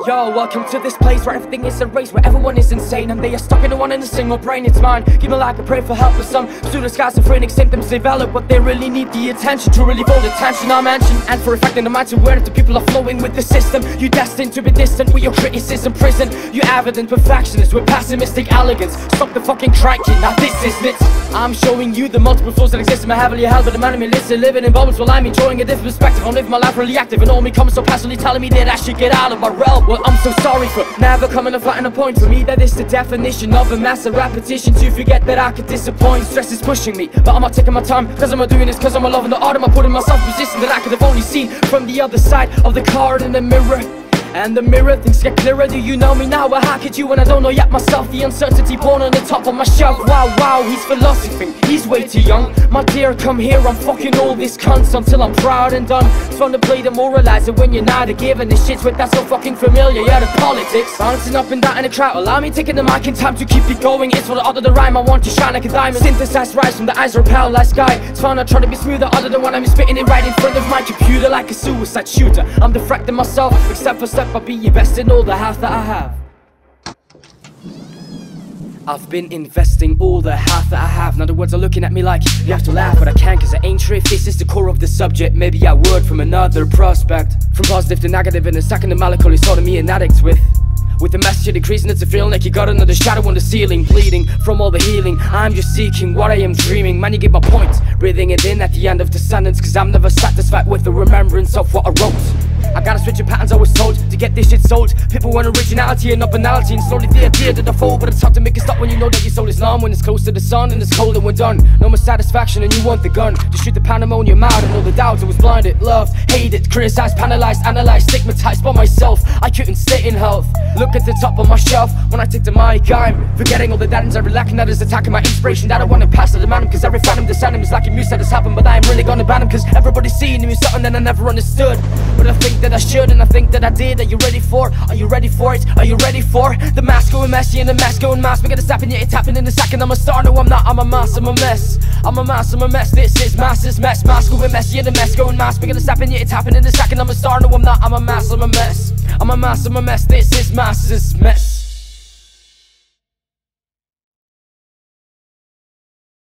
Yo, welcome to this place where everything is a race, where everyone is insane and they are stuck in the one in a single brain. It's mine. Give me like a pray for help, but some pseudo-schizophrenic symptoms develop, but they really need the attention to really fold attention. I mention, and for affecting the minds aware that the people are flowing with the system. You destined to be distant with your criticism, prison. You evident perfectionist with pessimistic elegance. Stop the fucking cranking, now this is it. I'm showing you the multiple flaws that exist in my heavily held, but the man of me listen, living in bubbles while I'm enjoying a different perspective. I'm living my life really active, and all me comes so passively telling me that I should get out of my realm. Well, I'm so sorry for never coming to fighting a point. For me, that is the definition of a massive repetition. To forget that I could disappoint. Stress is pushing me, but I'm not taking my time, cause I'm not doing this cause I'm loving the art. I'm putting myself in a position that I could have only seen from the other side of the card in the mirror. And the mirror, things get clearer. Do you know me now? Well, how could you when I don't know yet myself? The uncertainty born on the top of my shelf. Wow, wow, he's philosophing, he's way too young. My dear, come here, I'm fucking all these cunts until I'm proud and done. It's fun to play the moralizer when you're neither giving the shits with that's so fucking familiar. Yeah, the politics, bouncing up and down in the crowd. Allow me taking the mic in time to keep it going. It's for the other the rhyme, I want to shine like a diamond. Synthesized rise from the eyes of a paralyzed sky. It's fun, I try to be smoother other than when I'm spitting it right in front of my computer like a suicide shooter. I'm deflecting myself, except for step I'll be your best in all the half that I have. I've been investing all the half that I have. Now the words are looking at me like you have to laugh, but I can't cause it ain't true. If this is the core of the subject, maybe I would from another prospect. From positive to negative in a second of melancholy sort of me an addict with the message decreasing, it's a feeling like you got another shadow on the ceiling. Bleeding from all the healing, I'm just seeking what I am dreaming. Man, you get my point, breathing it in at the end of the sentence, cause I'm never satisfied with the remembrance of what I wrote. I gotta switch your patterns I was told to get this shit sold. People want originality and not banality, and slowly the idea that I fold. But it's hard to make it stop when you know that your soul is numb. When it's close to the sun and it's cold and we're done. No more satisfaction and you want the gun. Just shoot the pandemonium out and all the doubts. I was blinded, loved, hated, criticized, penalized, analyzed, stigmatized by myself. I couldn't stay in health. Look at the top of my shelf when I take the mic, I'm forgetting all the daddings, every lacking that is attacking my inspiration that I want to pass to the man. Cause every phantom descending is like a muse that has happened, but I am really gonna ban him. Cause everybody's seeing me something that I never understood, but I think that I should and I think that I did. Are you ready for it? Are you ready for it? Are you ready for the mask going messy and the mask going mass? We're gonna stop and yeah, it's happening in a second. I'm a star, no I'm not, I'm a mass, I'm a mess. I'm a mass, I'm a mess, this is mass, mess. Mask going messy and the mess going mass. We're gonna stop and yeah, it's happening in a second. I'm a star, no I'm not, I'm a mass, I'm a mess. I'm a mass, I'm a mess, this is mess.